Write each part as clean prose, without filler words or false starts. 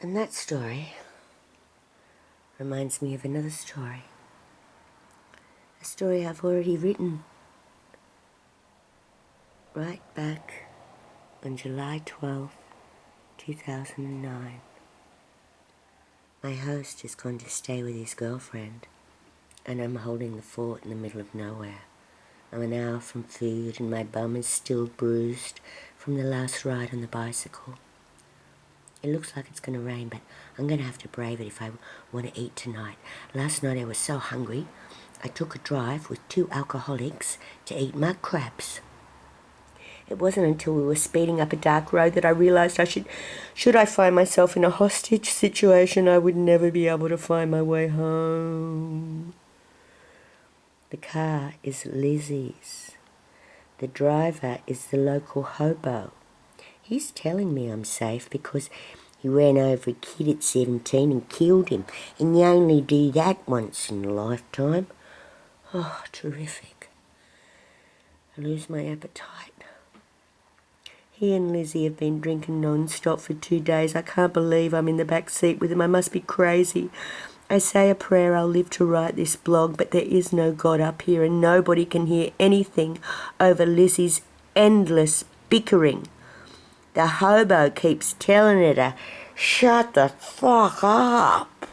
And that story reminds me of another story. A story I've already written right back on July 12th, 2009. My host has gone to stay with his girlfriend, and I'm holding the fort in the middle of nowhere. I'm an hour from food and my bum is still bruised from the last ride on the bicycle. It looks like it's going to rain, but I'm going to have to brave it if I want to eat tonight. Last night I was so hungry, I took a drive with 2 alcoholics to eat mud crabs. It wasn't until we were speeding up a dark road that I realised should I find myself in a hostage situation, I would never be able to find my way home. The car is Lizzie's. The driver is the local hobo. He's telling me I'm safe because he ran over a kid at 17 and killed him. And you only do that once in a lifetime. Oh, terrific. I lose my appetite. He and Lizzie have been drinking non-stop for 2 days. I can't believe I'm in the back seat with him. I must be crazy. I say a prayer I'll live to write this blog, but there is no God up here and nobody can hear anything over Lizzie's endless bickering. The hobo keeps telling her to shut the fuck up.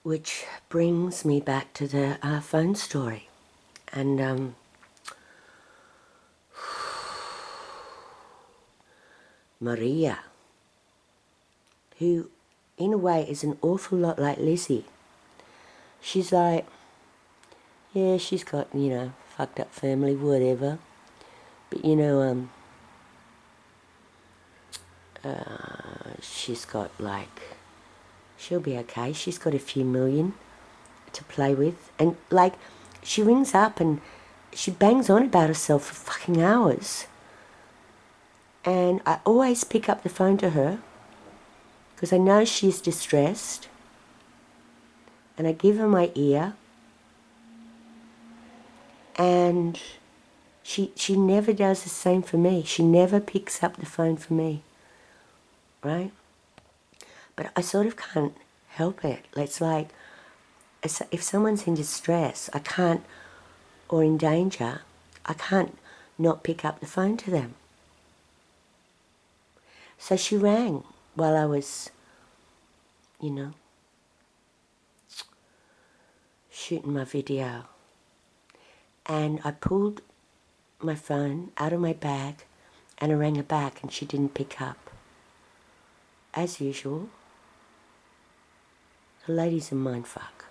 Which brings me back to the phone story. And, Maria, who in a way is an awful lot like Lizzie. She's like, yeah, she's got, fucked up family, whatever. But, she's got she'll be okay. She's got a few million to play with. And she rings up and she bangs on about herself for fucking hours. And I always pick up the phone to her because I know she's distressed. And I give her my ear. And she never does the same for me. She never picks up the phone for me. Right? But I sort of can't help it. It's like, if someone's in distress, or in danger, I can't not pick up the phone to them. So she rang while I was, shooting my video. And I pulled my phone out of my bag and I rang her back and she didn't pick up. As usual, the lady's a mindfuck.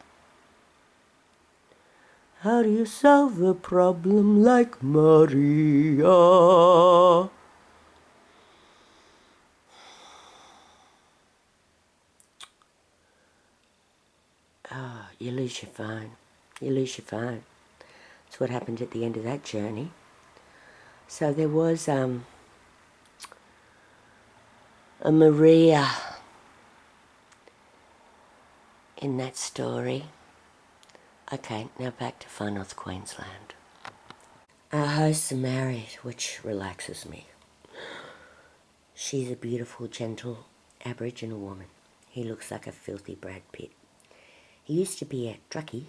How do you solve a problem like Maria? Oh, you lose your phone. You lose your phone. That's what happened at the end of that journey. So there was a Maria in that story. Okay, now back to far north Queensland. Our hosts are married, which relaxes me. She's a beautiful, gentle Aboriginal woman. He looks like a filthy Brad Pitt. He used to be a truckie,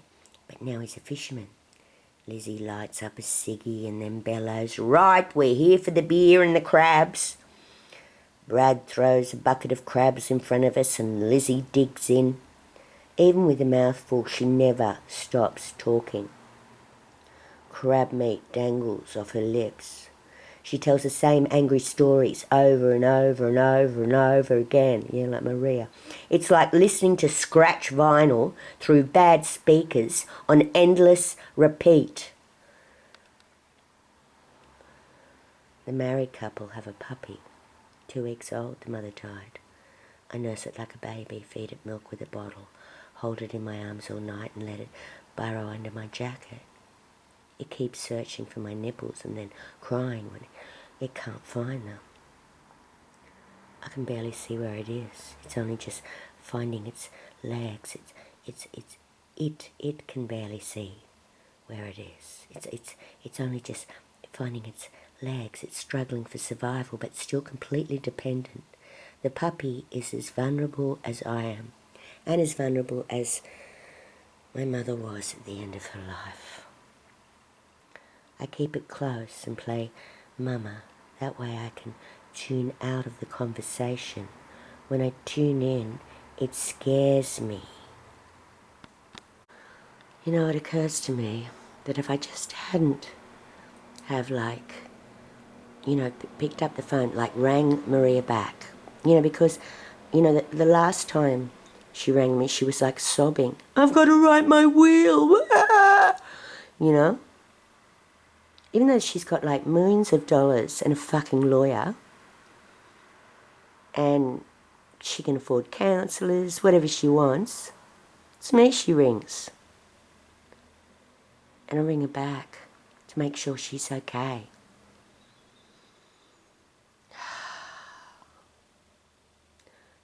but now he's a fisherman. Lizzie lights up a ciggy and then bellows, "Right, we're here for the beer and the crabs." Brad throws a bucket of crabs in front of us and Lizzie digs in. Even with a mouthful, she never stops talking. Crab meat dangles off her lips. She tells the same angry stories over and over and over and over again, like Maria. It's like listening to scratch vinyl through bad speakers on endless repeat. The married couple have a puppy, 2 weeks old. The mother died. I nurse it like a baby, feed it milk with a bottle, hold it in my arms all night and let it burrow under my jacket. It keeps searching for my nipples and then crying when it can't find them. I can barely see where it is. It's only just finding its legs. It can barely see where it is. It's only just finding its legs. It's struggling for survival, but still completely dependent. The puppy is as vulnerable as I am, and as vulnerable as my mother was at the end of her life. I keep it close and play Mama. That way I can tune out of the conversation. When I tune in, it scares me. You know, it occurs to me that if I just hadn't have picked up the phone, rang Maria back, because, the last time she rang me, she was sobbing, "I've got to write my will," even though she's got millions of dollars and a fucking lawyer, and she can afford counsellors, whatever she wants. It's me she rings. And I ring her back to make sure she's okay.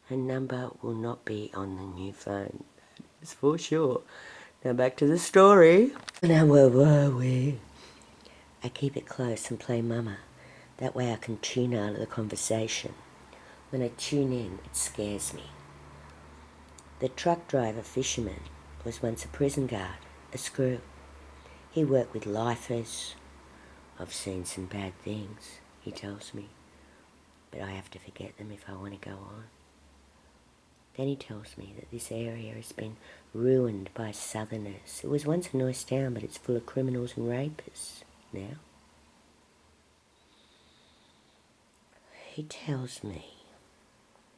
Her number will not be on the new phone. That's for sure. Now back to the story. Now where were we? I keep it close and play Mama. That way I can tune out of the conversation. When I tune in, it scares me. The truck driver fisherman was once a prison guard, a screw. He worked with lifers. I've seen some bad things, he tells me, but I have to forget them if I want to go on. Then he tells me that this area has been ruined by southerners. It was once a nice town, but it's full of criminals and rapists now. He tells me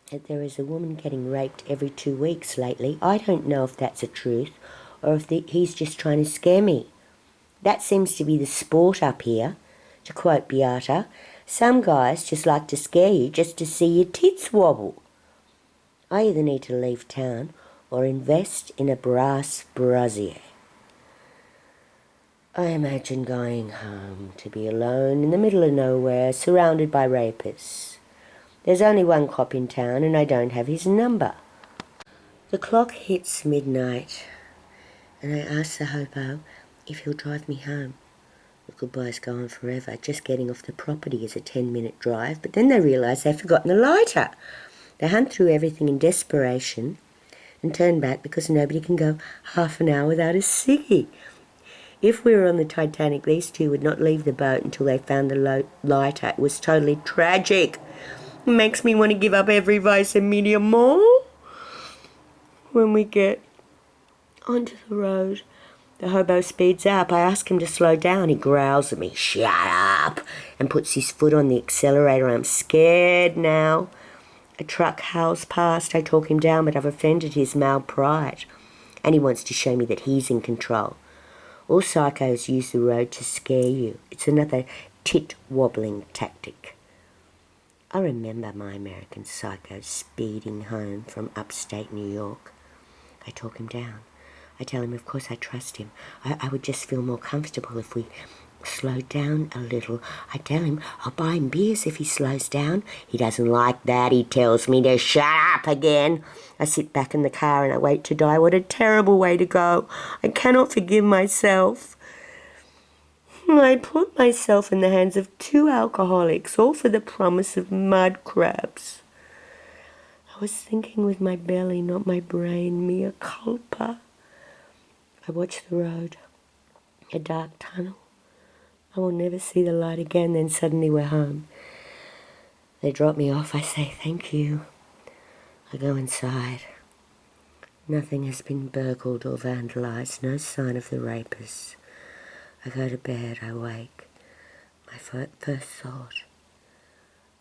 that there is a woman getting raped every 2 weeks lately. I don't know if that's the truth or if he's just trying to scare me. That seems to be the sport up here. To quote Beata, some guys just like to scare you just to see your tits wobble. I either need to leave town or invest in a brass brassiere. I imagine going home to be alone in the middle of nowhere, surrounded by rapists. There's only one cop in town and I don't have his number. The clock hits midnight and I ask the hobo if he'll drive me home. The goodbye's going forever. Just getting off the property is a 10-minute drive, but then they realise they've forgotten a lighter. They hunt through everything in desperation and turn back because nobody can go half an hour without a ciggy. If we were on the Titanic, these two would not leave the boat until they found the lighter. It was totally tragic. It makes me want to give up every vice and media more. When we get onto the road, the hobo speeds up. I ask him to slow down. He growls at me, "Shut up," and puts his foot on the accelerator. I'm scared now. A truck howls past. I talk him down, but I've offended his male pride. And he wants to show me that he's in control. All psychos use the road to scare you. It's another tit-wobbling tactic. I remember my American Psycho speeding home from upstate New York. I talk him down. I tell him, of course, I trust him. I would just feel more comfortable if we slowed down a little. I tell him I'll buy him beers if he slows down. He doesn't like that. He tells me to shut up again. I sit back in the car and I wait to die. What a terrible way to go. I cannot forgive myself. I put myself in the hands of 2 alcoholics, all for the promise of mud crabs. I was thinking with my belly, not my brain, mea culpa. I watch the road, a dark tunnel. I will never see the light again. Then suddenly we're home. They drop me off. I say thank you. I go inside. Nothing has been burgled or vandalised. No sign of the rapists. I go to bed. I wake. My first thought,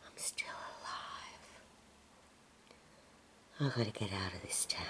I'm still alive. I've got to get out of this town.